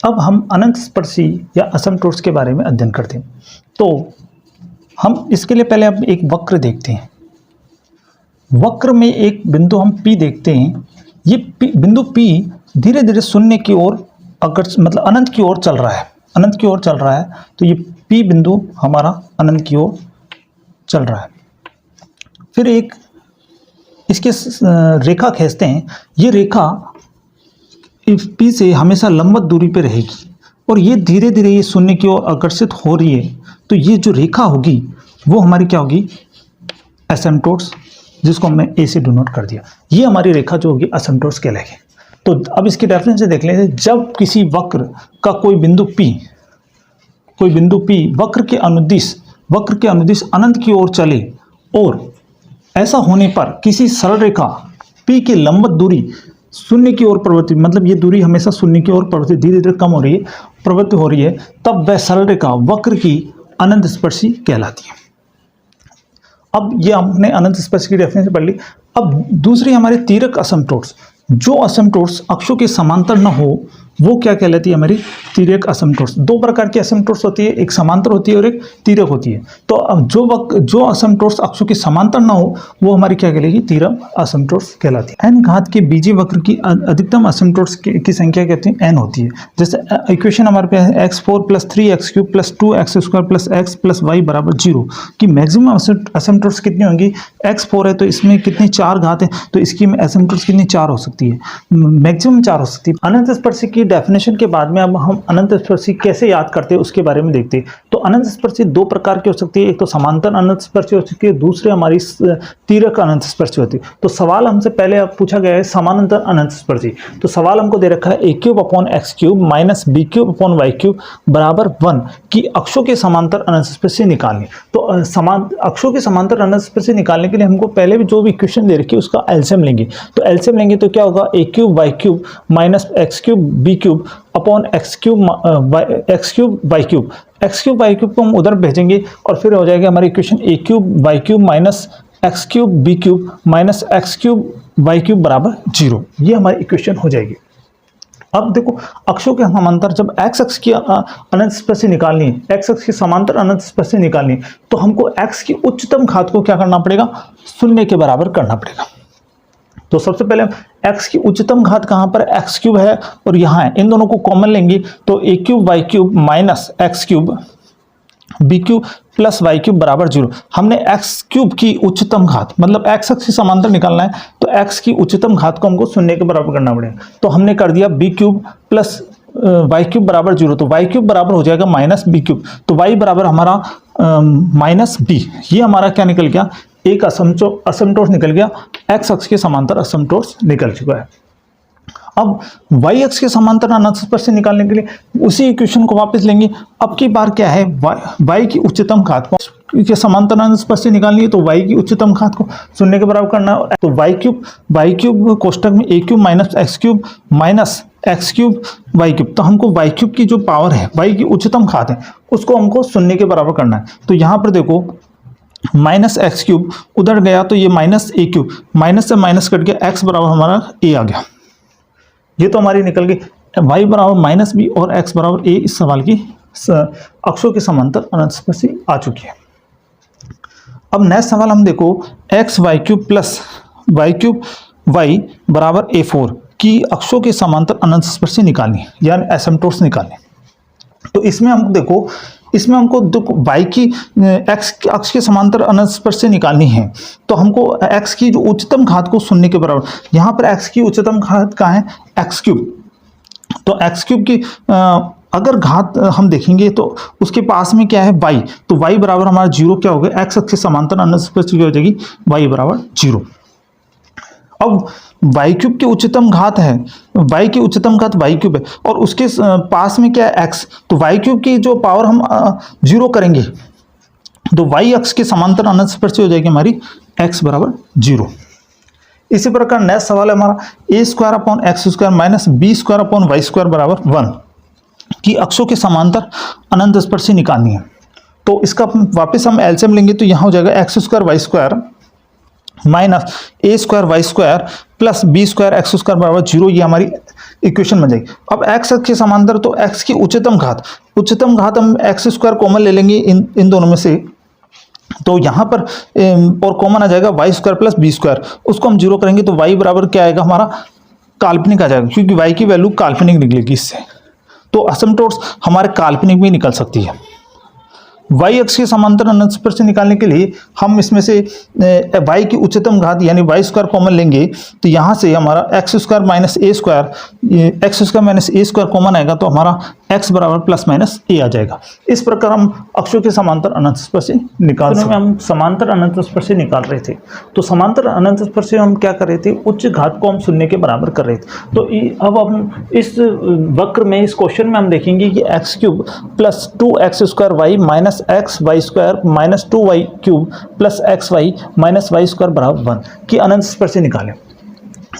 अब हम अनंत स्पर्शी या असमटोट्स के बारे में अध्ययन करते हैं। तो हम इसके लिए पहले अब एक वक्र देखते हैं। वक्र में एक बिंदु हम P देखते हैं। ये बिंदु P धीरे धीरे शून्य की ओर मतलब अनंत की ओर चल रहा है। अनंत की ओर चल रहा है, तो ये P बिंदु हमारा अनंत की ओर चल रहा है। फिर एक इसके रेखा खींचते हैं। ये रेखा P से हमेशा लंबवत दूरी पे रहेगी और ये धीरे धीरे ये शून्य की ओर आकर्षित हो रही है। तो ये जो रेखा होगी वो हमारी क्या होगी? एसिम्प्टोट्स, जिसको हमने ए से डिनोट कर दिया। ये हमारी रेखा जो होगी एसिम्प्टोट्स कहलाएगी। तो अब इसकी रेफरेंस से देख लेते हैं। जब किसी वक्र का कोई बिंदु P वक्र के अनुदिश अनंत की ओर चले और ऐसा होने पर किसी सरल रेखा P की लंबवत दूरी शून्य की ओर प्रवृत्ति, मतलब ये दूरी हमेशा शून्य की ओर प्रवृत्ति धीरे धीरे कम हो रही है, प्रवृत्ति हो रही है, तब वह सरल रेखा वक्र की अनंत स्पर्शी कहलाती है। अब ये हमने अनंत स्पर्शी की रेफरेंस पढ़ ली। अब दूसरी हमारे तीरक असमटोट्स, जो असमटोट्स अक्षों के समांतर न हो वो क्या कहलाती है? हमारी तीरक असमटोट्स। दो प्रकार की असमटोट्स होती है, एक समांतर होती है और एक तीरक होती है। तो अब जो असमटोट्स अक्षों के समांतर न हो वो हमारी क्या कहलाएगी? तीरक असमटोट्स कहलाती है। n घात के बीजीय वक्र की अधिकतम असमटोट्स की संख्या कहते हैं n होती है। जैसे इक्वेशन हमारे पास है x4 + 3x³ + 2x² + x + y = 0 की मैक्सिमम असमटोट्स कितनी होंगी? x4 है तो इसमें कितनी 4 घात है, तो इसकी असमटोट्स कितनी 4 हो सकती है, मैक्सिमम 4 हो सकती है। अनंत स्पर्शी की डेफिनेशन के बाद में अब हम अनंत स्पर्शी कैसे याद करते हैं उसके बारे में देखते हैं। तो अनंत स्पर्शी दो प्रकार की हो सकती है, एक तो समांतर अनंत स्पर्शी हो सकती है, दूसरी हमारी तीरक अनंत स्पर्शी होती है। तो सवाल हमसे पहले पूछा गया है समानांतर अनंत स्पर्शी। तो सवाल हमको दे रखा है a³ - b³ - y³ = 1 की अक्षों के समांतर अनंत स्पर्शी निकालनी। तो अक्षों के समांतर अनंत स्पर्शी निकालने के लिए हमको पहले भी जो भी इक्वेशन दे रखी है उसका एलसीएम लेंगे। तो एलसीएम लेंगे तो क्या होगा? a³ y³ - x³ b³ upon x³ y³। x³ y³ को हम उधर भेजेंगे और फिर हो जाएगा हमारी equation a³ y³ - x³ b³ - x³ y³ = 0। ये हमारी इक्वेशन हो जाएगी। अब देखो अक्षों के समांतर जब x अक्ष की अनंत स्पर्शी निकालनी है, x अक्ष के समांतर अनंत स्पर्शी निकालनी है, तो हमको x की उच्चतम घात को क्या करना पड़ेगा? शून्य के बराबर करना पड़ेगा। तो सबसे पहले x की उच्चतम घात कहाँ पर? x³ है और यहाँ है, इन दोनों को कॉमन लेंगे तो a³ y³ - x³ b³ + y³ = 0। हमने x³ की उच्चतम घात मतलब x अक्ष के समांतर निकालना है, तो x की उच्चतम घात को हमको शून्य के बराबर करना पड़ेगा। तो हमने कर दिया b³ + y³ = 0, तो y³ बराबर हो जाएगा -b³। तो y बराबर हमारा -b। ये हमारा क्या निकल गया? एक असमटोट्स निकल गया, x अक्ष के समांतर असमटोट्स निकल चुका है। अब y अक्ष के समांतर अनंत स्पर्शी निकालने के लिए उसी इक्वेशन को वापस लेंगे। अब की बार क्या है? y की उच्चतम घात को के समांतर अनंत स्पर्शी निकालनी है, तो y की उच्चतम घात को शून्य के बराबर करना है। तो y³ कोष्टक में a³ - x³ - x³ y³। तो हमको y³ की जो पावर है, y की उच्चतम घात है, उसको हमको शून्य के बराबर करना है। तो यहाँ पर देखो -x³ उधर गया तो ये -a³, माइनस से माइनस कट गया, x बराबर हमारा a आ गया। ये तो हमारी निकल गई y बराबर -b और x बराबर a। इस सवाल की अक्षों के समांतर अनंत स्पर्शी आ चुकी है। अब नेक्स्ट सवाल हम देखो x y³ + y³ y = a4 की अक्षों के समांतर अनंत स्पर्शी निकालनी है, यानी एसिम्प्टोट्स निकालनी। तो इसमें हम देखो, इसमें हमको y की x अक्ष के समांतर अनंत स्पर्शी निकालनी है, तो हमको x की जो उच्चतम घात को शून्य के बराबर, यहाँ पर x की उच्चतम घात कहाँ है? x³। तो x³ की अगर घात हम देखेंगे तो उसके पास में क्या है? y। तो y बराबर हमारा 0 क्या हो गया? x अक्ष के समांतर अनंत स्पर्शी हो जाएगी y बराबर 0। अब y³ की उच्चतम घात है, y की उच्चतम घात y³ है और उसके पास में क्या है? x। तो y³ की जो पावर हम 0 करेंगे तो y अक्ष के समांतर अनंत स्पर्शी हो जाएगी हमारी x बराबर 0। इसी प्रकार नेक्स्ट सवाल है हमारा a² - b² - y² = 1 की अक्षों के समांतर अनंत स्पर्शी निकालनी है। तो इसका वापस हम एलसीएम लेंगे तो यहाँ हो जाएगा x² y² minus A square Y square plus B square X square बराबर 0, ये हमारी इक्वेशन बन जाएगी। अब एक्स के समांतर तो एक्स की उच्चतम घात हम एक्स स्क्वायर कॉमन ले लेंगे इन दोनों में से, तो यहाँ पर और कॉमन आ जाएगा y square plus B square, उसको हम 0 करेंगे तो वाई बराबर क्या आएगा हमारा, काल्पनिक आ जाएगा, क्योंकि वाई की वैल्यू काल्पनिक निकलेगी इससे। तो असिम्प्टोट्स हमारे काल्पनिक भी निकल सकती है। वाई अक्ष के समांतर अनंत स्पर्श निकालने के लिए हम इसमें से वाई की उच्चतम घात यानी वाई स्क्वायर कॉमन लेंगे, तो यहाँ से हमारा x square minus A square common आएगा, तो हमारा एक्स बराबर प्लस माइनस ए आ जाएगा। इस प्रकार हम अक्षों के समांतर अनंत स्पर्श निकाल सकते हैं। हम समांतर अनंत स्पर्श निकाल रहे थे, तो समांतर अनंत स्पर्श हम क्या कर रहे थे, उच्च घात को हम शून्य के बराबर कर रहे थे। तो अब हम इस वक्र में, इस क्वेश्चन में हम देखेंगे कि x cube plus 2x square y minus x y square minus 2y cube plus x y minus y square बराबर 1 की अनंत स्पर्श निकालें।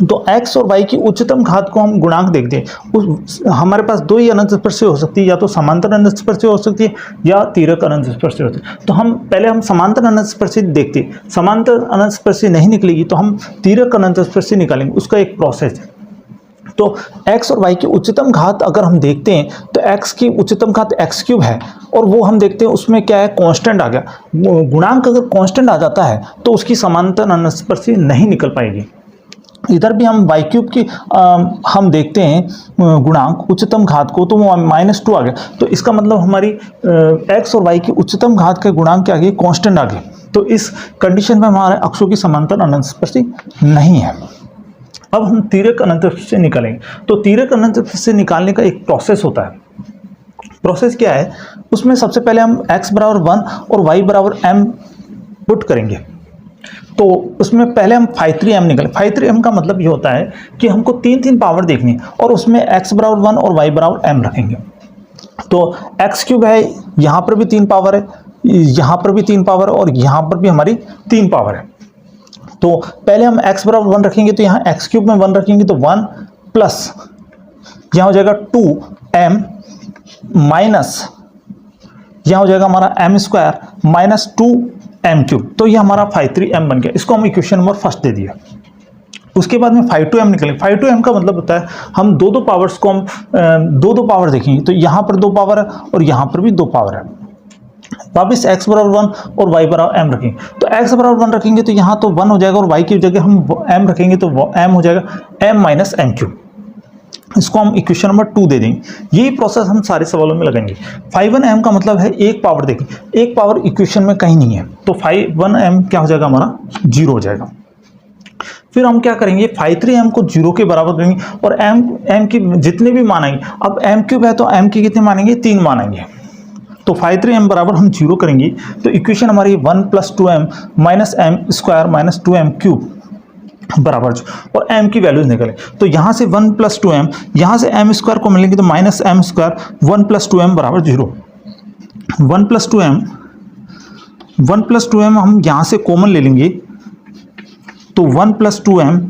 तो x और y की उच्चतम घात को हम गुणांक देखते हैं। हमारे पास दो ही अनंत स्पर्श हो सकती है, या तो समांतर अनंत स्पर्श हो सकती है या तीरक अनंत स्पर्श हो सकती है। तो हम पहले समांतर अनंत स्पर्श देखते हैं, समांतर अनंत स्पर्श नहीं निकलेगी तो हम तीरक अनंत स्पर्श निकालेंगे, उसका एक प्रोसेस है। तो x और y की उच्चतम घात अगर हम देखते हैं तो x की उच्चतम घात x क्यूब है, और वो हम देखते हैं उसमें क्या है, कांस्टेंट आ गया। गुणांक अगर कांस्टेंट आ जाता है तो उसकी समांतर अनंत स्पर्श नहीं निकल पाएगी। इधर भी हम y क्यूब की हम देखते हैं गुणांक उच्चतम घात को, तो वो -2 आ गया। तो इसका मतलब हमारी x और y की उच्चतम घात के गुणांक क्या आ गए, कांस्टेंट आ गए। तो इस कंडीशन में हमारे अक्षों की समांतर अनंत स्पर्श नहीं है। अब हम तीरक अनंत स्पर्श निकालेंगे। तो तीरक अनंत स्पर्श निकालने का एक प्रोसेस होता है। प्रोसेस क्या है, उसमें सबसे पहले हम x बराबर 1 और y बराबर m पुट करेंगे। तो उसमें पहले हम फाई 3m निकालें। फाई 3m का मतलब ये होता है कि हमको तीन पावर देखनी है, और उसमें x बराबर 1 और y बराबर m रखेंगे। तो x क्यूब है, यहाँ पर भी 3 पावर है, यहाँ पर भी 3 पावर है, और यहाँ पर भी हमारी 3 पावर है। तो पहले हम x बराबर 1 रखेंगे, तो यहाँ x क्यूब में 1 रखेंगे तो 1 प्लस यहाँ हो जाएगा 2m माइनस यहाँ हो जाएगा हमारा m square minus 2m cube. तो ये हमारा फाई 3m बन गया। इसको हम इक्वेशन नंबर फर्स्ट दे दिया। उसके बाद में फाई 2m निकलेंगे। फाई 2m का मतलब होता है हम दो पावर्स को हम दो पावर देखेंगे। तो यहाँ पर 2 पावर है और यहाँ पर भी 2 पावर है। वापिस x बराबर 1 और y बराबर m रखेंगे। तो x बराबर 1 रखेंगे तो यहाँ तो 1 हो जाएगा, और y की जगह हम m रखेंगे तो m हो जाएगा m माइनस m क्यूब। इसको हम इक्वेशन नंबर 2 दे देंगे। यही प्रोसेस हम सारे सवालों में लगाएंगे। फाई 1m का मतलब है एक पावर देखें, एक पावर इक्वेशन में कहीं नहीं है, तो फाई 1m क्या हो जाएगा, हमारा 0 हो जाएगा। फिर हम क्या करेंगे, फाई 3m को 0 के बराबर करेंगे, और m की जितने भी मान आएंगे, अब m क्यूब है तो m की कितने मानेंगे, 3 मानेंगे। तो फाई 3m बराबर हम 0 करेंगे, तो इक्वेशन हमारी 1 plus 2m minus m square minus 2m cube बराबर, और m की वैल्यूज निकलें। तो यहाँ से 1 प्लस 2m, यहाँ से m स्क्वायर को मिलेंगे तो minus m square 1 plus 2m बराबर 0। 1 प्लस 2m हम यहाँ से कॉमन ले लेंगे, तो 1 प्लस 2m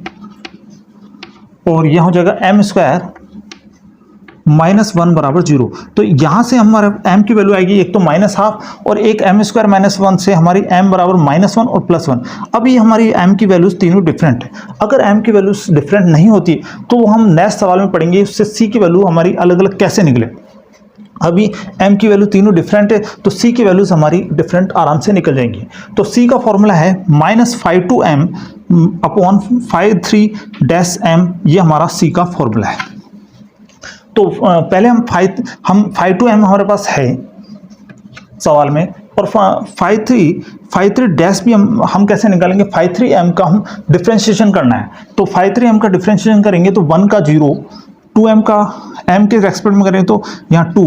और यहाँ हो जाएगा m स्क्वायर माइनस 1 बराबर 0। तो यहाँ से हमारा m की वैल्यू आएगी एक तो -12, और एक m स्क्वायर माइनस 1 से हमारी m बराबर -1 और +1। अब ये हमारी m की वैल्यूज तीनों डिफरेंट है। अगर m की वैल्यूज डिफरेंट नहीं होती तो हम नेक्स्ट सवाल में पढ़ेंगे उससे c की वैल्यू हमारी अलग अलग कैसे निकले। अभी m की वैल्यू तीनों डिफरेंट है, तो c की वैल्यूज हमारी डिफरेंट आराम से निकल जाएंगी। तो c का फॉर्मूला है -52m अपॉन 53-m, ये हमारा c का फॉर्मूला है। तो पहले हम फाई 2m हमारे पास है सवाल में, और फाई 3 डैश भी हम कैसे निकालेंगे, फाई 3m का हम डिफ्रेंशिएशन करना है। तो फाई 3m का डिफ्रेंशिएशन करेंगे तो 1 का 0, 2m का m के रेस्पेक्ट में करेंगे तो यहाँ 2,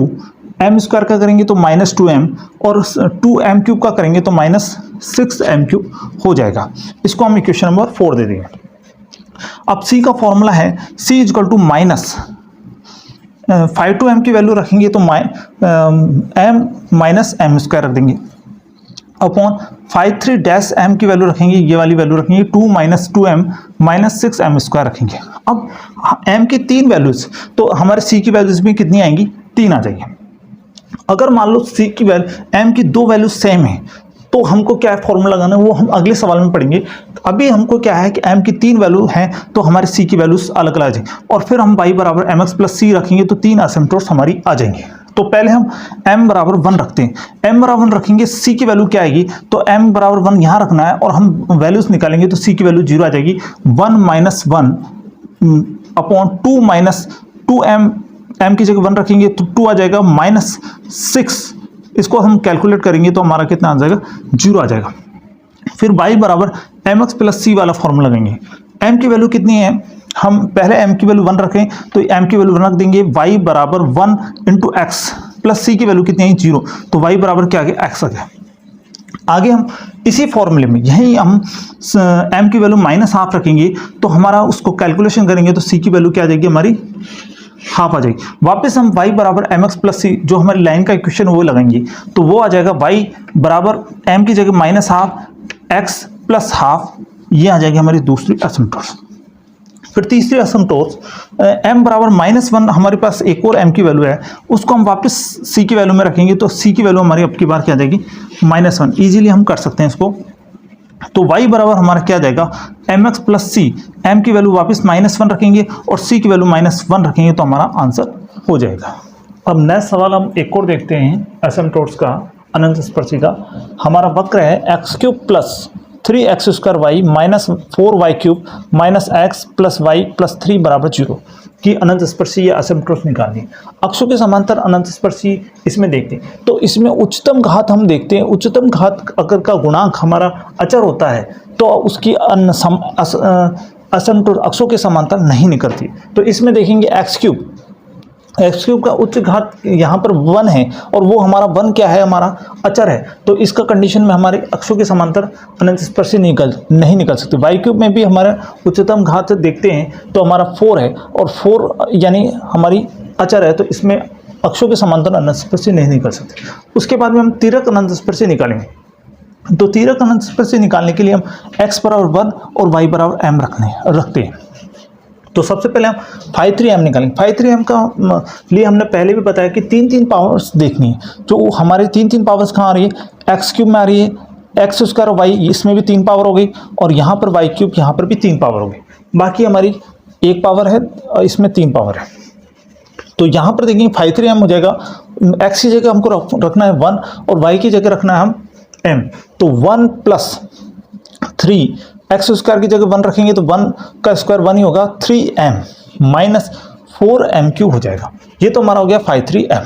m स्क्वायर का करेंगे तो -2m, और 2m क्यूब का करेंगे तो -6m क्यूब हो जाएगा। इसको हम इक्वेशन नंबर 4 दे देंगे। अब c का फॉर्मूला है c equal to minus phi 2m की वैल्यू रखेंगे तो m माइनस m स्क्वायर रख देंगे, अपॉन फाई 3-m की वैल्यू रखेंगे, ये वाली वैल्यू रखेंगे 2 minus 2m minus 6m square रखेंगे। अब m की 3 वैल्यूज, तो हमारे c की वैल्यूज भी कितनी आएंगी, 3 आ जाएगी। अगर मान लो c की वैल्यू m की 2 वैल्यू सेम है, तो हमको क्या फॉर्मूला लगाना है वो हम अगले सवाल में पढ़ेंगे। अभी हमको क्या है कि m की 3 वैल्यू हैं तो हमारे c की वैल्यूज अलग अलग आ जाएंगी, और फिर हम y बराबर mx प्लस c रखेंगे तो 3 एसिम्पटोट्स हमारी आ जाएंगे। तो पहले हम m बराबर 1 रखते हैं, m बराबर 1 रखेंगे, c की वैल्यू क्या आएगी, तो m बराबर 1 यहाँ रखना है और हम वैल्यूज निकालेंगे तो c की वैल्यू 0 आ जाएगी। 1 minus 1 upon 2 minus 2m, m की जगह 1 रखेंगे तो 2 आ जाएगा, माइनस 6, इसको हम कैलकुलेट करेंगे तो हमारा कितना आ जाएगा, 0 आ जाएगा। फिर y बराबर mx प्लस c वाला फॉर्मूला लगाएंगे। m की वैल्यू कितनी है, हम पहले m की वैल्यू 1 रखें तो m की वैल्यू 1 रख देंगे, y बराबर 1 इंटू एक्स प्लस c की वैल्यू कितनी है, 0, तो y बराबर क्या आ गया, x आ गया। आगे हम इसी फॉर्मूले में यही हम m की वैल्यू माइनस हाफ रखेंगे तो हमारा उसको कैलकुलेशन करेंगे तो c की वैल्यू क्या आ जाएगी, हमारी हाफ आ जाएगी। वापस हम y बराबर mx प्लस c जो हमारी लाइन का इक्वेशन वो लगाएंगे तो वो आ जाएगा y बराबर m की जगह minus half x plus half, ये आ जाएगी हमारी दूसरी एसिम्पटोट्स। फिर तीसरी एसिम्पटोट्स m बराबर -1, हमारे पास एक और m की वैल्यू है, उसको हम वापस c की वैल्यू में रखेंगे तो c की वैल्यू हमारी अब की बार क्या आ जाएगी, -1। इजीली हम कर सकते हैं इसको। तो y बराबर हमारा क्या आ जाएगा, mx प्लस c, m की वैल्यू वापस -1 रखेंगे और c की वैल्यू -1 रखेंगे तो हमारा आंसर हो जाएगा। अब नेक्स्ट सवाल हम एक और देखते हैं एसिम्पटोट्स का, अनंत स्पर्शी का। हमारा वक्र है x³ plus 3x² y minus 4y³ minus x plus y plus 3 बराबर 0 की अनंत स्पर्शी या एसिम्पटोट्स निकालनी। अक्षों के समांतर अनंत स्पर्शी इसमें देखते हैं तो इसमें उच्चतम घात हम देखते हैं, उच्चतम घात अगर का गुणांक हमारा अचर होता है तो उसकी एसिम्पटोट अक्षों के समांतर नहीं निकलती। तो इसमें देखेंगे x³ का उच्च घात यहाँ पर 1 है और वो हमारा 1 क्या है, हमारा अचर है, तो इसका कंडीशन में हमारे अक्षों के समांतर अनंत स्पर्शी नहीं निकल सकती। y³ में भी हमारा उच्चतम घात देखते हैं तो हमारा 4 है और 4 यानी हमारी अचर है, तो इसमें अक्षों के समांतर अनंत स्पर्शी नहीं निकल सकते। उसके बाद में हम तिर्यक अनंत स्पर्शी निकालेंगे। तो तिर्यक अनंत स्पर्शी निकालने के लिए हम x बराबर 1 और y बराबर m रखते हैं। तो सबसे पहले हम φ3m निकालेंगे। φ3m का लिए हमने पहले भी बताया कि 3 पावर्स देखनी है, जो हमारे 3 पावर्स कहाँ आ रही है, x³ में आ रही है, x² y इसमें भी 3 पावर हो गई और यहाँ पर y³ यहाँ पर भी 3 पावर हो गई, बाकी हमारी 1 पावर है और इसमें 3 पावर है। तो यहाँ पर देखेंगे φ3m हो जाएगा, x की जगह हमको रखना है 1 और y की जगह रखना है हम m, तो 1 प्लस 3 x² की जगह 1 रखेंगे तो 1 का स्क्वायर 1 ही होगा, 3m माइनस 4m³ हो जाएगा। ये तो हमारा हो गया φ3m।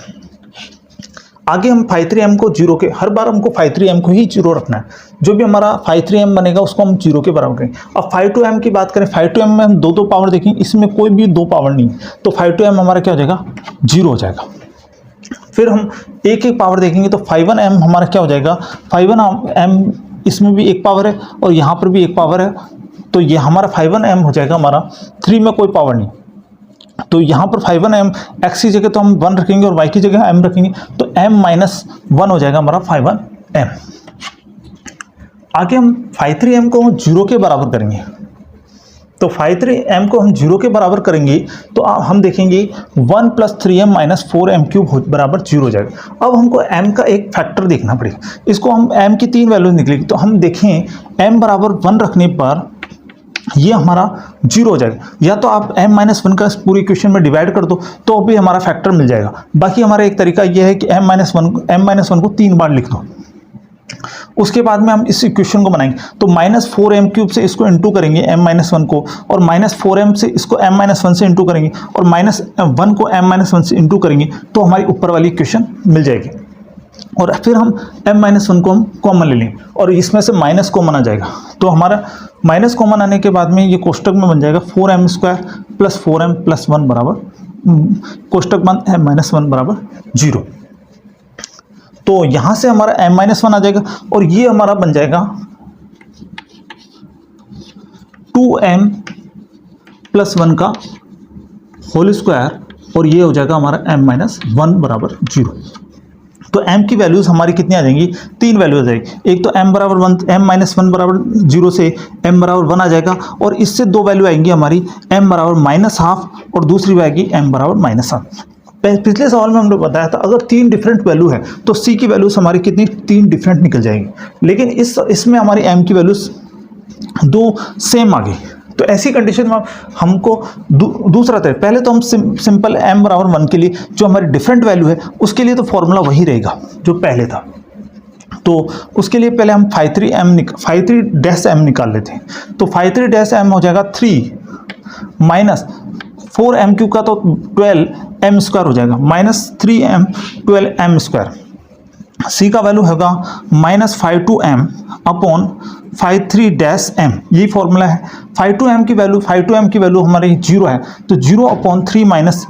आगे हम φ3m को 0 के, हर बार हमको φ3m को ही 0 रखना है, जो भी हमारा φ3m बनेगा उसको हम 0 के बराबर करेंगे। अब φ2m की बात करें, φ2m में हम दो पावर देखेंगे, इसमें कोई भी 2 पावर नहीं है तो φ2m हमारा क्या हो जाएगा, 0 हो जाएगा। फिर हम एक पावर देखेंगे तो φ1m हमारा क्या हो जाएगा, φ1m इसमें भी 1 पावर है और यहाँ पर भी 1 पावर है, तो ये हमारा φ1m हो जाएगा हमारा 3 में कोई पावर नहीं, तो यहाँ पर φ1m x की जगह तो हम 1 रखेंगे और y की जगह m रखेंगे तो m-1 हो जाएगा हमारा φ1m। आगे हम φ3m को 0 के बराबर करेंगे। तो φ3m को हम 0 के बराबर करेंगे तो हम देखेंगे 1 प्लस 3m माइनस 4m³ बराबर 0 हो जाएगा। अब हमको m का एक फैक्टर देखना पड़ेगा, इसको हम m की 3 वैल्यू निकलेगी तो हम देखें m बराबर 1 रखने पर ये हमारा 0 हो जाएगा, या तो आप m-1 का पूरी इक्वेशन में डिवाइड कर दो तो भी हमारा फैक्टर मिल जाएगा। बाकी हमारा एक तरीका ये है कि m-1 को 3 बार लिख दो। उसके बाद में हम इस इक्वेशन को बनाएंगे तो -4m³ से इसको इंटू करेंगे m-1 को, और -4m से इसको m-1 से इंटू करेंगे और -1 को m-1 से इंटू करेंगे तो हमारी ऊपर वाली इक्वेशन मिल जाएगी। और फिर हम m-1 को हम कॉमन ले लेंगे और इसमें से माइनस कॉमन आ जाएगा, तो हमारा माइनस कॉमन आने के बाद में ये कोष्टक में बन जाएगा 4m² प्लस 4m प्लस 1 बराबर कोष्टक बंद m-1 बराबर 0। तो यहाँ से हमारा m-1 आ जाएगा और ये हमारा बन जाएगा 2m प्लस 1 का होल स्क्वायर और ये हो जाएगा हमारा m-1 बराबर 0। तो m की वैल्यूज़ हमारी कितनी आ जाएंगी, 3 वैल्यू आ जाएगी। एक तो m बराबर 1, m-1 बराबर 0 से m बराबर 1 आ जाएगा और इससे 2 वैल्यू आएंगी हमारी m बराबर -½ और दूसरी आएगी m बराबर -½ पिछले सवाल में हमने बताया था अगर 3 डिफरेंट वैल्यू है तो c की वैल्यूज हमारी कितनी 3 डिफरेंट निकल जाएंगी, लेकिन इसमें हमारी m की वैल्यूज दो सेम आ गई। तो ऐसी कंडीशन में हमको दूसरा तरीका, पहले तो हम सिंपल m बराबर 1 के लिए जो हमारी डिफरेंट वैल्यू है उसके लिए तो फॉर्मूला वही रहेगा जो पहले था। तो उसके लिए पहले हम फाई थ्री डैश एम निकाल लेते हैं। तो फाई थ्री डैश एम हो जाएगा 3 माइनस 4m क्यू का तो 12m स्क्वायर हो जाएगा, माइनस 3m 12m स्क्वायर। सी का वैल्यू होगा माइनस 5/2m अपॉन 5/3 यही फॉर्मूला है। 5/2m की वैल्यू हमारी 0 है, तो 0/3 माइनस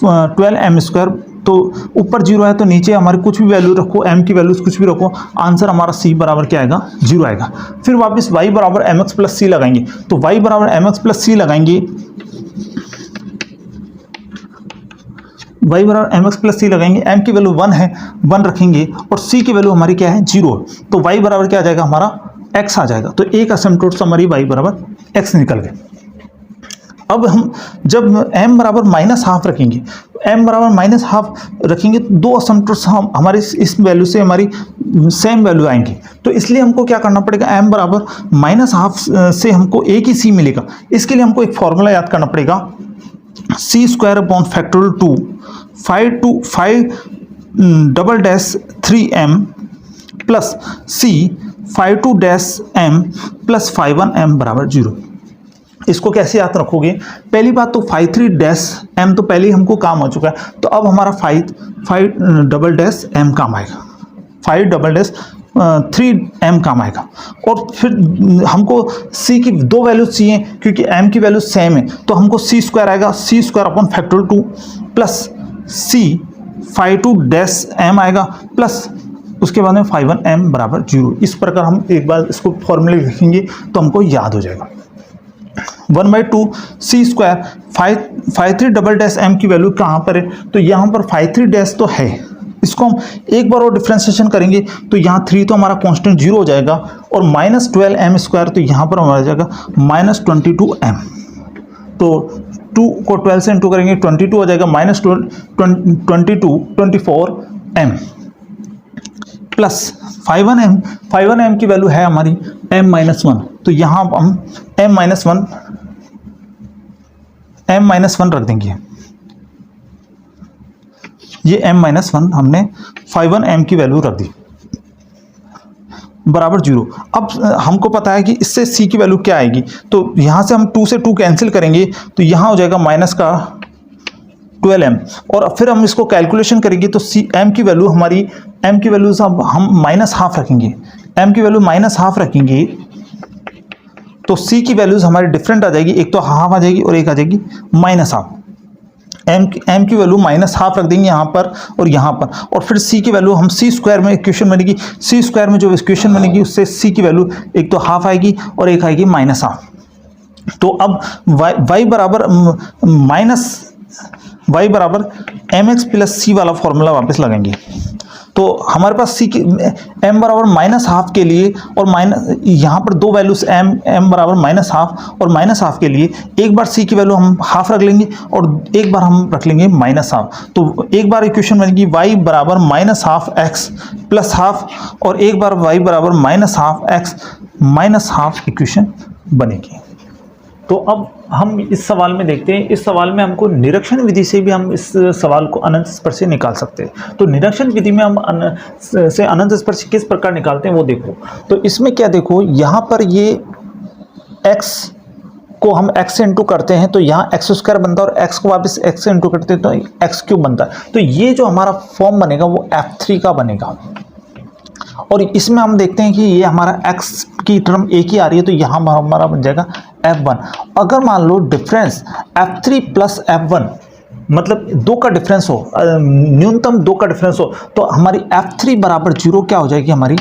12m स्क्वायर, तो ऊपर 0 है तो नीचे हमारे कुछ भी वैल्यू रखो, m की वैल्यूज कुछ भी रखो, आंसर हमारा c बराबर क्या आएगा, 0 आएगा। फिर वापस y बराबर mx प्लस सी लगाएंगे, तो y बराबर mx प्लस सी लगाएंगे, y बराबर mx प्लस सी लगाएंगे, m की वैल्यू 1 है, 1 रखेंगे और c की वैल्यू हमारी क्या है, 0, तो y बराबर क्या आ जाएगा हमारा x आ जाएगा। तो एक असिम्पटोट से हमारी y बराबर x निकल गए। अब हम जब m बराबर माइनस हाफ रखेंगे, m बराबर माइनस हाफ रखेंगे तो दो असिम्पटोट्स हम हमारे इस वैल्यू से हमारी सेम वैल्यू आएंगी। तो इसलिए हमको क्या करना पड़ेगा, m बराबर माइनस हाफ से हमको एक ही c मिलेगा। इसके लिए हमको एक फॉर्मूला याद करना पड़ेगा, C square upon factorial 2 5/3m plus c 5/2m plus 5/1m बराबर 0। इसको कैसे याद रखोगे, पहली बात तो 5/3m तो पहले ही हमको काम हो चुका है, तो अब हमारा 5/3m काम आएगा, 5/3m काम आएगा। और फिर हमको c की दो वैल्यू चाहिए क्योंकि m की वैल्यू सेम है, तो हमको c स्क्वायर आएगा, c square upon factorial 2 plus c 5/2m आएगा प्लस उसके बाद में 5/1m बराबर 0। इस प्रकार हम एक बार इसको फॉर्मूले लिखेंगे तो हमको याद हो जाएगा। 1/2 c स्क्वायर 5/3m की वैल्यू कहाँ पर है, तो यहाँ पर 5/3 तो है, इसको हम एक बार और डिफ्रेंशिएशन करेंगे तो यहाँ 3 तो हमारा कांस्टेंट 0 हो जाएगा और माइनस 12m स्क्वायर, तो यहाँ पर हमारा जाएगा माइनस 22m। तो 2 को 12 से इंटू करेंगे 22 हो जाएगा, माइनस 24m प्लस 5/1m की वैल्यू है हमारी m-1, तो यहाँ हम m-1 रख देंगे, ये m-1 हमने 5/1m की वैल्यू रख दी बराबर 0। अब हमको पता है कि इससे c की वैल्यू क्या आएगी, तो यहाँ से हम 2 से 2 कैंसिल करेंगे तो यहाँ हो जाएगा माइनस का 12m, और फिर हम इसको कैलकुलेशन करेंगे तो m की वैल्यू हमारी हम माइनस हाफ रखेंगे, m की वैल्यू माइनस हाफ रखेंगे तो c की वैल्यूज हमारी डिफरेंट आ जाएगी, एक तो हाफ आ जाएगी और एक आ जाएगी माइनस हाफ। m की वैल्यू माइनस हाफ रख देंगे यहाँ पर और यहाँ पर, और फिर c की वैल्यू हम c स्क्वायर में इक्वेशन बनेगी, c स्क्वायर में जो इक्वेशन बनेगी उससे c की वैल्यू एक तो हाफ आएगी और एक आएगी माइनस हाफ। तो अब y बराबर mx प्लस c वाला फॉर्मूला वापस लगाएंगे, तो हमारे पास c की m बराबर माइनस हाफ के लिए और माइनस यहाँ पर दो वैल्यूज m बराबर माइनस हाफ और माइनस हाफ के लिए एक बार c की वैल्यू हम हाफ रख लेंगे और एक बार हम रख लेंगे माइनस हाफ। तो एक बार इक्वेशन बनेगी y बराबर minus half x plus half और एक बार y बराबर minus half x minus half equation बनेगी। तो अब हम इस सवाल में देखते हैं, इस सवाल में हमको निरीक्षण विधि से भी हम इस सवाल को अनंत स्पर्श से निकाल सकते हैं। तो निरीक्षण विधि में हम अनंत स्पर्श किस प्रकार निकालते हैं वो देखो। तो इसमें क्या देखो, यहाँ पर ये x को हम x से इंटू करते हैं तो यहाँ x स्क्वायर बनता है और x को वापस x से इंटू करते हैं तो x क्यूब बनता है। तो ये जो हमारा फॉर्म बनेगा वो f3 का बनेगा। और इसमें हम देखते हैं कि ये हमारा x की टर्म एक ही आ रही है, तो यहाँ हमारा बन जाएगा f1। अगर मान लो डिफरेंस f3 प्लस f1 मतलब 2 का डिफरेंस हो, न्यूनतम 2 का डिफरेंस हो, तो हमारी f3 बराबर 0 क्या हो जाएगी, हमारी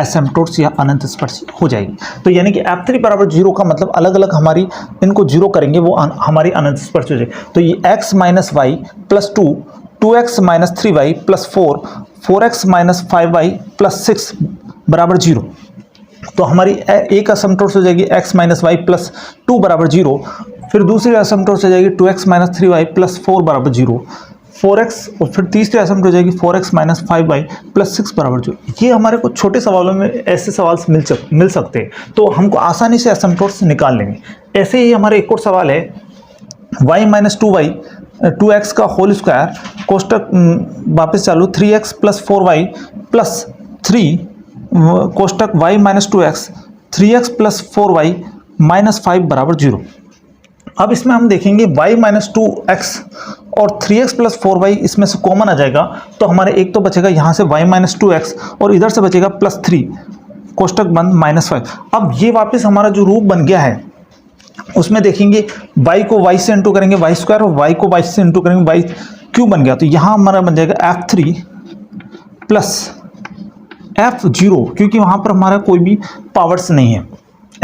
एसिम्पटोट्स या अनंत स्पर्श हो जाएगी। तो यानी कि f3 बराबर 0 का मतलब अलग अलग हमारी इनको 0 करेंगे वो हमारी अनंत स्पर्श हो जाएगी। तो ये x minus Y plus 2, 2x minus 3y plus 4, 4x minus 5y plus 6 बराबर 0। तो हमारी एक एसिम्पटोट्स हो जाएगी x माइनस वाई प्लस 2 बराबर 0। फिर दूसरी एसिम्पटोट्स हो जाएगी 2x माइनस 3y प्लस 4 बराबर 0। 4x और फिर तीसरी असेंबली हो जाएगी 4x माइनस 5y प्लस 6 बराबर 0। ये हमारे को छोटे सवालों में ऐसे सवाल मिल सकते हैं, तो हमको आसानी से असेंबटोर्स निकाल लेंगे। ऐसे ही हमारे एक और सवाल है y माइनस 2x का होल स्क्वायर कोष्टक वापस चालू 3x plus 4y plus 3 कोष्टक y minus 2x 3x plus 4y minus 5 बराबर 0। अब इसमें हम देखेंगे y माइनस 2x और 3x प्लस 4y इसमें से कॉमन आ जाएगा, तो हमारे एक तो बचेगा यहाँ से y माइनस 2x और इधर से बचेगा प्लस 3 कोष्टक बंद माइनस 5। अब ये वापस हमारा जो रूप बन गया है उसमें देखेंगे y को y से इंटू करेंगे y स्क्वायर और y को y से इंटू करेंगे y क्यूब बन गया, तो यहाँ हमारा बन जाएगा f3 प्लस f0, क्योंकि वहाँ पर हमारा कोई भी पावर्स नहीं है,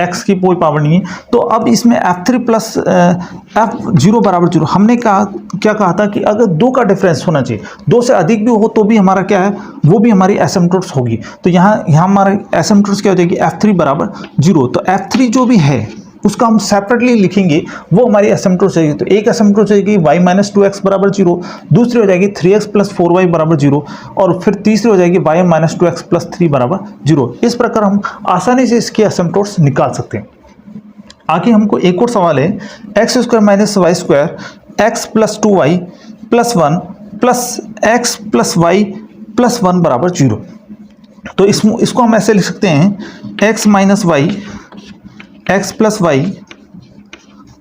x की कोई पावर नहीं है। तो अब इसमें f3 प्लस f0 बराबर 0। हमने क्या कहा था कि अगर 2 का डिफरेंस होना चाहिए, 2 से अधिक भी हो तो भी हमारा क्या है, वो भी हमारी एसिम्पटोट्स होगी। तो यहाँ हमारा एसिम्पटोट्स क्या हो जाएगी, f3 बराबर 0। तो f3 जो भी है उसका हम सेपरेटली लिखेंगे, वो हमारी एसिम्पटोट्स जाएगी। तो एक एसिम्पटोट्स जाएगी y माइनस 2x बराबर 0, दूसरी हो जाएगी 3x प्लस 4y बराबर 0 और फिर तीसरी हो जाएगी y माइनस 2x प्लस 3 बराबर 0। इस प्रकार हम आसानी से इसके एसिम्पटोट्स निकाल सकते हैं। आगे हमको एक और सवाल है x square minus y square x plus 2y plus 1 plus x plus y plus 1 बराबर 0। तो इसको हम ऐसे लिख सकते हैं x minus y x plus y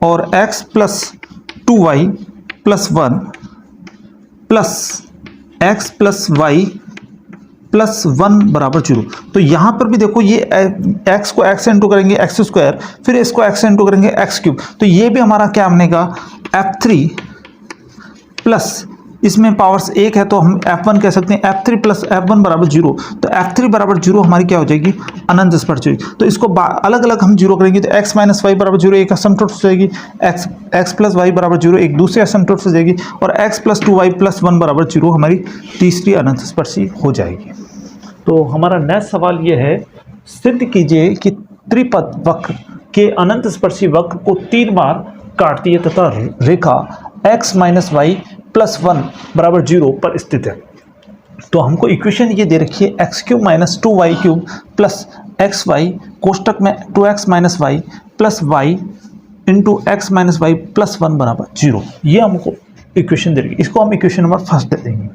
और x plus 2y plus 1 plus x plus y plus 1 बराबर 0। तो यहाँ पर भी देखो ये x को x से इंटू करेंगे x स्क्वायर, फिर इसको x से इंटू करेंगे x क्यूब, तो ये भी हमारा क्या बनेगा f3 प्लस इसमें पावर्स 1 है तो हम f1 कह सकते हैं, f3 प्लस f1 बराबर 0। तो f3 बराबर 0 हमारी क्या हो जाएगी, अनंत स्पर्श जाएगी। तो इसको अलग अलग हम 0 करेंगे तो x माइनस वाई बराबर 0 एक एसिम्पटोट हो जाएगी, x प्लस वाई बराबर 0 एक दूसरी एसिम्पटोट हो जाएगी और x प्लस 2y प्लस 1 बराबर 0 हमारी तीसरी अनंत स्पर्शी हो जाएगी। तो हमारा नेक्स्ट सवाल ये है, सिद्ध कीजिए कि त्रिपद वक्र के अनंत स्पर्शी वक्र को 3 बार काटती है तथा रेखा x माइनस वाई प्लस 1 बराबर 0 पर स्थित है। तो हमको इक्वेशन ये दे रखी है X cube minus 2y cube plus x Y कोष्टक में 2x minus Y plus Y into X minus Y plus 1 बराबर 0। ये हमको इक्वेशन दे रही है, इसको हम इक्वेशन नंबर फर्स्ट दे देंगे।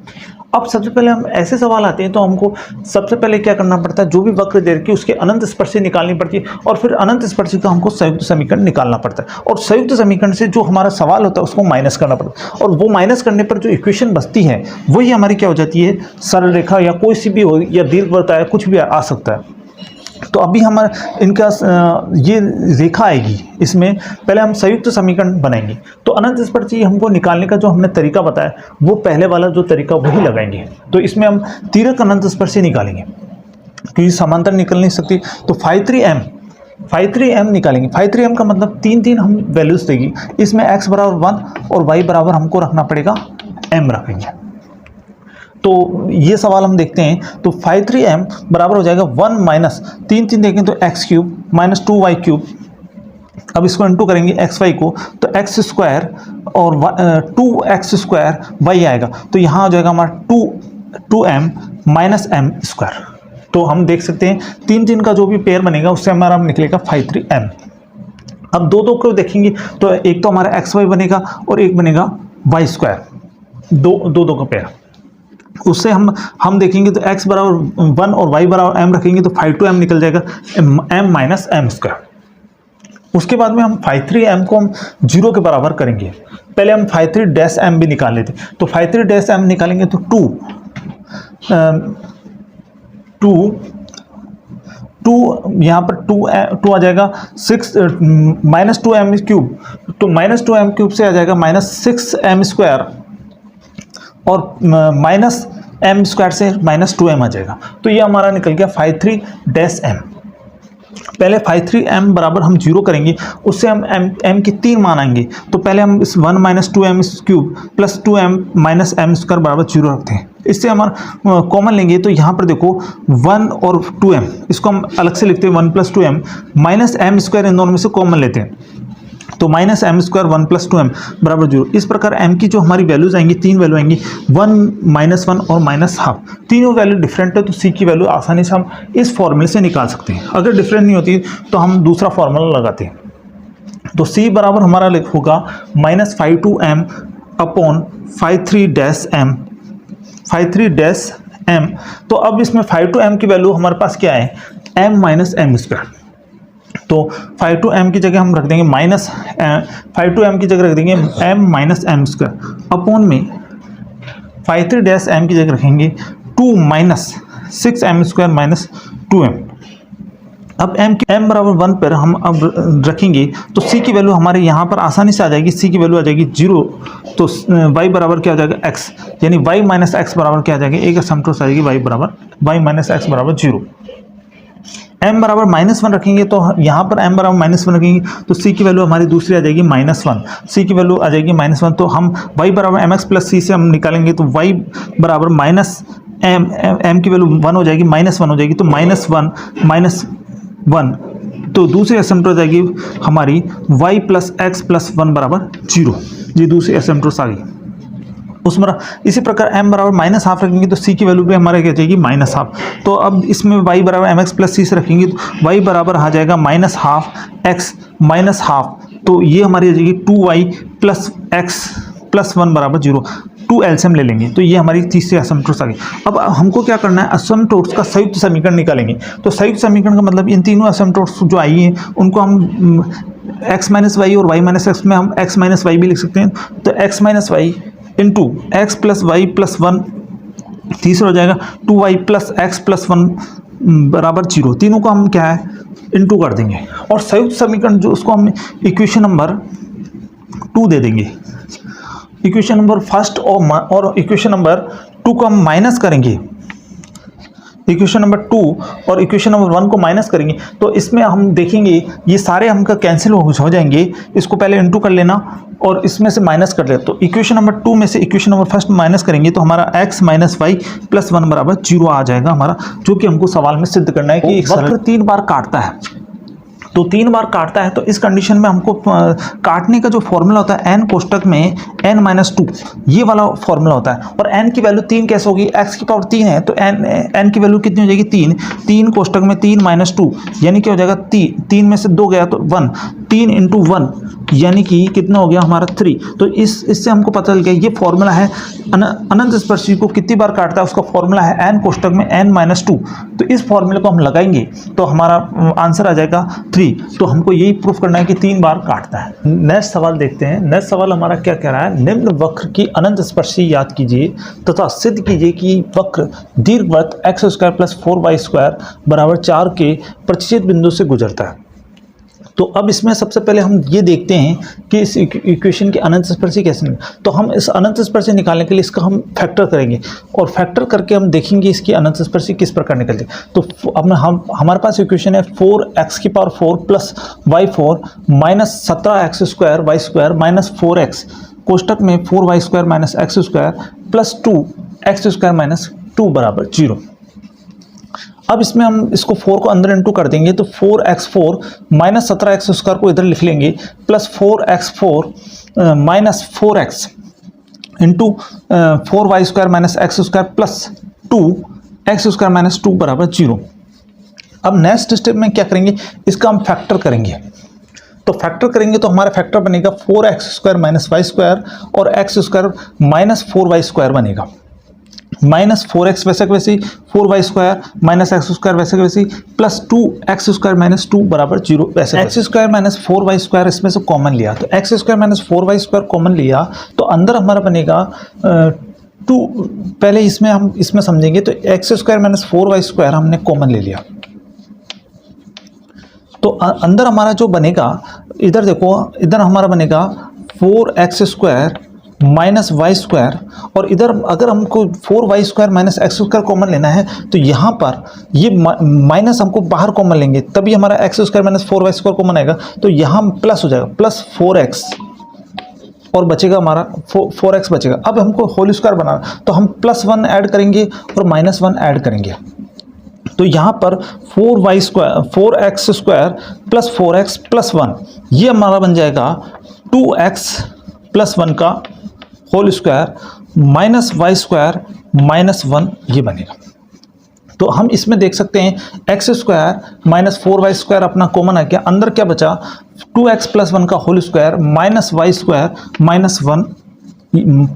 अब सबसे पहले हम ऐसे सवाल आते हैं तो हमको सबसे पहले क्या करना पड़ता है, जो भी वक्र दे रखी है उसके अनंत स्पर्शी निकालनी पड़ती है और फिर अनंत स्पर्शी का हमको संयुक्त समीकरण निकालना पड़ता है और संयुक्त समीकरण से जो हमारा सवाल होता है उसको माइनस करना पड़ता है और वो माइनस करने पर जो इक्वेशन बचती है वही हमारी क्या हो जाती है, सरल रेखा या कोई सी भी हो या दीर्घवृत्त है, कुछ भी आ सकता है। तो अभी हमारा इनका ये रेखा आएगी, इसमें पहले हम संयुक्त समीकरण बनाएंगे। तो अनंत स्पर्शी हमको निकालने का जो हमने तरीका बताया वो पहले वाला जो तरीका वही लगाएंगे। तो इसमें हम तीरक अनंत स्पर्शी निकालेंगे क्योंकि समांतर निकल नहीं सकती। तो 5,3m निकालेंगे। 5,3m का मतलब 3 हम वैल्यूज देगी, इसमें x बराबर 1 और y बराबर हमको रखना पड़ेगा m रखेंगे। तो ये सवाल हम देखते हैं। तो 5,3m बराबर हो जाएगा 1 माइनस 3 देखें तो x cube minus 2y cube. अब इसको इंटू करेंगे एक्स वाई को तो एक्स स्क्वायर और 2x स्क्वायर y आएगा। तो यहाँ आ जाएगा हमारा 2m माइनस m स्क्वायर। तो हम देख सकते हैं 3 का जो भी पेयर बनेगा उससे हमारा निकलेगा 5,3m। अब 2 को देखेंगे तो एक तो हमारा एक्स वाई बनेगा और एक बनेगा y स्क्वायर, दो का पेयर। उससे हम देखेंगे तो x बराबर 1 और y बराबर m रखेंगे तो 5,2m निकल जाएगा, m माइनस m स्क्वायर। उसके बाद में हम 5,3m को हम 0 के बराबर करेंगे। पहले हम 5,3-m भी निकाल लेते, तो 5,3-m निकालेंगे तो 2 यहाँ पर 2 आ जाएगा 6 माइनस 2m क्यूब। तो माइनस 2m क्यूब से आ जाएगा माइनस 6m स्क्वायर और माइनस m स्क्वायर से माइनस 2m आ जाएगा। तो ये हमारा निकल गया 5,3-m। पहले 5,3m बराबर हम 0 करेंगे, उससे हम m की 3 मान आएंगे। तो पहले हम इस 1 minus 2m cube plus 2m minus m square बराबर 0 रखते हैं। इससे हमारा कॉमन लेंगे तो यहाँ पर देखो 1 और 2m, इसको हम अलग से लिखते हैं 1 plus 2m minus m square, इन दोनों में से कॉमन लेते हैं तो माइनस एम स्क्वायर 1 + 2m बराबर 0। इस प्रकार m की जो हमारी वैल्यूज आएंगी, 3 वैल्यू आएंगी, 1, -1 और -½ तीनों वैल्यू डिफरेंट है, तो c की वैल्यू आसानी से हम इस फॉर्मूले से निकाल सकते हैं। अगर डिफरेंट नहीं होती तो हम दूसरा फॉर्मूला लगाते हैं। तो c बराबर हमारा होगा -52m अपॉन 53-m 53-m। तो अब इसमें 52m की वैल्यू हमारे पास क्या है, m - m स्क्वायर। तो 52m की जगह हम रख देंगे -52m की जगह रख देंगे m - m स्क्वायर अपॉन में 53-m की जगह रखेंगे 2 - 6m स्क्वायर - 2m। अब m बराबर 1 पर हम अब रखेंगे तो c की वैल्यू हमारे यहाँ पर आसानी से आ जाएगी, c की वैल्यू आ जाएगी 0। तो y बराबर क्या हो जाएगा, x, यानी y - x बराबर क्या आ जाएगा, एक असिम्प्टोट आ जाएगी y - x बराबर 0। m बराबर -1 रखेंगे तो यहाँ पर m बराबर -1 रखेंगे तो c की वैल्यू हमारी दूसरी आ जाएगी -1, c की वैल्यू आ जाएगी -1। तो हम y बराबर mx + c से हम निकालेंगे तो y बराबर m की वैल्यू 1 हो जाएगी, -1 हो जाएगी, तो -1 तो दूसरी असिम्प्टोट आ जाएगी हमारी y + x + 1 बराबर 0। ये दूसरी असिम्प्टोट आ गई। उसमें इसी प्रकार m बराबर -½ रखेंगे तो c की वैल्यू भी हमारे क्या जाएगी, -½ तो अब इसमें y बराबर mx + c से रखेंगे तो y बराबर आ जाएगा -½ x -½ तो ये हमारी आ जाएगी 2y + x + 1 बराबर 0। 2 एलसीएम ले लेंगे तो ये हमारी तीसरी असिम्प्टोट्स आ गई। अब हमको क्या करना है, असिम्प्टोट्स का संयुक्त समीकरण निकालेंगे। तो संयुक्त समीकरण का मतलब इन तीनों असिम्प्टोट्स जो आई हैं उनको हम x - y और y - x में हम x - y भी लिख सकते हैं। तो x - y into x + y + 1 तीसरा हो जाएगा 2y + x + 1 बराबर 0। तीनों को हम क्या है, इंटू कर देंगे और संयुक्त समीकरण जो उसको हम इक्वेशन नंबर 2 दे देंगे। इक्वेशन नंबर फर्स्ट और इक्वेशन नंबर 2 को हम माइनस करेंगे, इक्वेशन नंबर 2 और इक्वेशन नंबर 1 को माइनस करेंगे तो इसमें हम देखेंगे ये सारे हमका कैंसिल हो जाएंगे। इसको पहले इंटू कर लेना और इसमें से माइनस कर ले। तो इक्वेशन नंबर 2 में से इक्वेशन नंबर फर्स्ट माइनस करेंगे तो हमारा x - y + 1 बराबर 0 आ जाएगा हमारा, जो कि हमको सवाल में सिद्ध करना है कि वक्र 3 बार काटता है। तो 3 बार काटता है तो इस कंडीशन में हमको काटने का जो फॉर्मूला होता है n कोष्टक में n - 2 ये वाला फॉर्मूला होता है। और n की वैल्यू 3 कैसे होगी, x की पावर 3 है तो n की वैल्यू कितनी हो जाएगी, 3 कोष्टक में 3 - 2 यानी क्या हो जाएगा, 3 में से 2 गया तो 1, 3 × 1 यानी कि कितना हो गया हमारा 3। तो इससे हमको पता चल गया ये फॉर्मूला है अनंत स्पर्शी को कितनी बार काटता है, उसका फॉर्मूला है n कोष्टक में n - 2। तो इस फॉर्मूले को हम लगाएंगे तो हमारा आंसर आ जाएगा 3। तो हमको यही प्रूफ करना है कि 3 बार काटता है। नेक्स्ट सवाल देखते हैं। नेक्स्ट सवाल हमारा क्या कह रहा है, निम्न वक्र की अनंत स्पर्शी याद कीजिए तथा सिद्ध कीजिए कि वक्र दीर्घवृत्त x² + 4y² बराबर 4 के प्रतिच्छेद बिंदु से गुजरता है। तो अब इसमें सबसे पहले हम ये देखते हैं कि इस इक्वेशन की अनंत स्पर्शी कैसे निकालें। तो हम इस अनंत स्पर्शी निकालने के लिए इसका हम फैक्टर करेंगे और फैक्टर करके हम देखेंगे इसकी अनंत स्पर्शी किस प्रकार निकलती है। तो अब हमारे पास इक्वेशन है 4x⁴ + y4 - 17x² y² - 4x कोष्टक में 4y² - x² + 2x² - 2 बराबर 0। अब इसमें हम इसको 4 को अंदर इंटू कर देंगे तो 4x4 - 17x² को इधर लिख लेंगे plus 4x4 - 4x into 4y² - x² plus 2x² - 2 बराबर 0। अब नेक्स्ट स्टेप में क्या करेंगे, इसका हम फैक्टर करेंगे। तो फैक्टर करेंगे तो हमारा फैक्टर बनेगा 4x² - y² और x² - 4y² बनेगा। -4x वैसे वैसे 4y² - x² वैसे वैसे प्लस 2x² - 2 बराबर 0 वैसे x² - 4y² इसमें से कॉमन लिया तो x² - 4y² कॉमन लिया तो अंदर हमारा बनेगा 2। पहले इसमें समझेंगे तो x² - 4y² हमने कॉमन ले लिया तो अंदर हमारा जो बनेगा, इधर देखो, इधर हमारा बनेगा 4x² - y² और इधर अगर हमको 4y² - x² कॉमन लेना है तो यहाँ पर ये माइनस हमको बाहर कॉमन लेंगे तभी हमारा x² - 4y² कॉमन आएगा तो यहाँ प्लस हो जाएगा प्लस 4x और बचेगा हमारा 4x बचेगा। अब हमको होल स्क्वायर बनाना तो हम +1 ऐड करेंगे और -1 ऐड करेंगे तो यहाँ पर 4x² प्लस 4x प्लस 1 ये हमारा बन जाएगा 2x प्लस 1 का whole square minus y² minus 1 ये बनेगा। तो हम इसमें देख सकते हैं x² माइनस 4y² अपना कॉमन आ गया, अंदर क्या बचा 2x प्लस 1 का whole square minus y² minus 1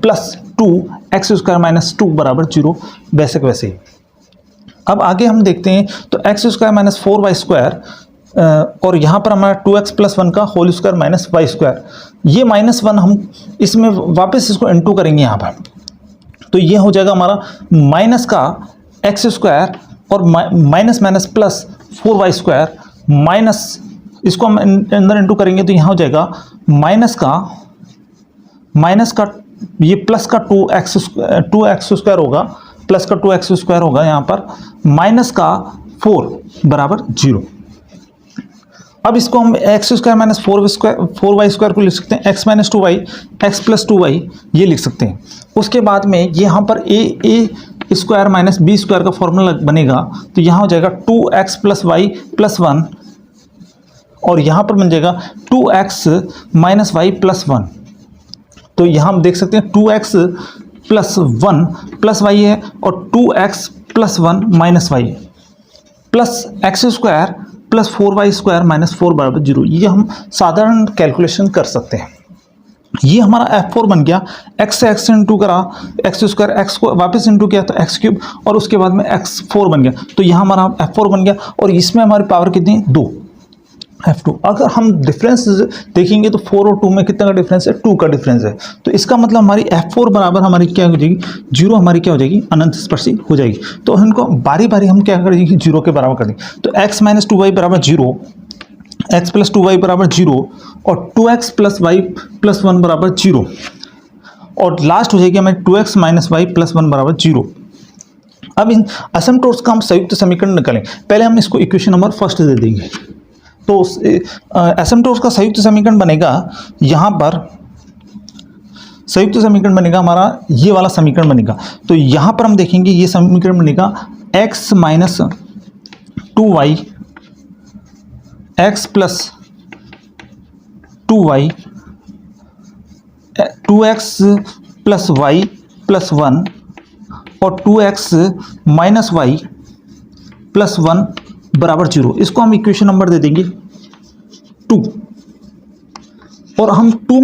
plus 2x² minus 2 बराबर 0, वैसे के वैसे ही। अब आगे हम देखते हैं तो x² माइनस 4y² और यहाँ पर हमारा 2x प्लस 1 का होल स्क्वायर माइनस y², ये माइनस 1 हम इसमें वापस इसको इनटू करेंगे यहाँ पर, तो ये हो जाएगा हमारा माइनस का x² और minus minus plus 4y² minus, इसको हम अंदर इनटू करेंगे तो यहाँ हो जाएगा माइनस का ये प्लस का 2x² होगा, प्लस का 2x² होगा यहाँ पर, माइनस का 4 बराबर 0। अब इसको हम x² माइनस 4y² को लिख सकते हैं x minus 2y, x plus 2y ये लिख सकते हैं। उसके बाद में यहाँ पर a² माइनस b² का फॉर्मूला बनेगा, तो यहाँ हो जाएगा 2x प्लस y प्लस 1 और यहाँ पर बन जाएगा 2x माइनस y प्लस 1। तो यहाँ हम देख सकते हैं 2x प्लस 1 प्लस y है और 2x plus 1 minus y plus x² plus 4y² minus 4 बराबर 0। ये हम साधारण कैलकुलेशन कर सकते हैं। ये हमारा f4 बन गया, x से x इंटू करा, x² x को वापस इंटू किया तो x³ और उसके बाद में x4 बन गया, तो यहाँ हमारा f4 बन गया और इसमें हमारी पावर कितनी 2 f2। अगर हम डिफरेंस देखेंगे तो 4 और 2 में कितना का डिफरेंस है 2 का डिफरेंस है, तो इसका मतलब हमारी f4 बराबर हमारी क्या हो जाएगी 0, हमारी क्या हो जाएगी अनंत स्पर्शी हो जाएगी। तो इनको बारी बारी हम क्या करेंगे 0 के बराबर कर देंगे। तो x माइनस 2y बराबर 0, x प्लस 2y बराबर 0 और 2x प्लस y प्लस 1 बराबर 0 और लास्ट हो जाएगी हमें 2x माइनस y प्लस 1 बराबर 0। अब इन असिम्प्टोट्स का हम संयुक्त समीकरण निकालें। पहले हम इसको इक्वेशन नंबर फर्स्ट दे देंगे। तो असिम्प्टोट्स का संयुक्त समीकरण बनेगा, यहाँ पर संयुक्त समीकरण बनेगा हमारा ये वाला समीकरण बनेगा। तो यहाँ पर हम देखेंगे ये समीकरण बनेगा x minus 2y x plus 2y 2x plus y plus 1 और 2x माइनस y प्लस 1 बराबर 0। इसको हम इक्वेशन नंबर दे देंगे 2 और हम 2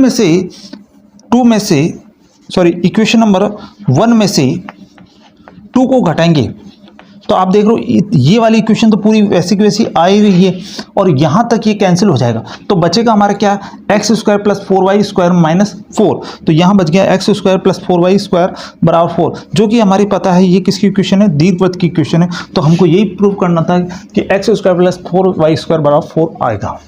में से इक्वेशन नंबर 1 में से 2 को घटाएंगे तो आप देख रहे हो ये वाली इक्वेशन तो पूरी वैसी की वैसी आई हुई है और यहाँ तक ये कैंसिल हो जाएगा, तो बचेगा हमारा क्या x² प्लस 4y² माइनस 4। तो यहाँ बच गया x² प्लस 4y² बराबर 4, जो कि हमारी पता है ये किसकी इक्वेशन है दीर्घवृत्त की इक्वेशन है। तो हमको यही प्रूव करना था कि x² प्लस 4y² बराबर 4 आएगा।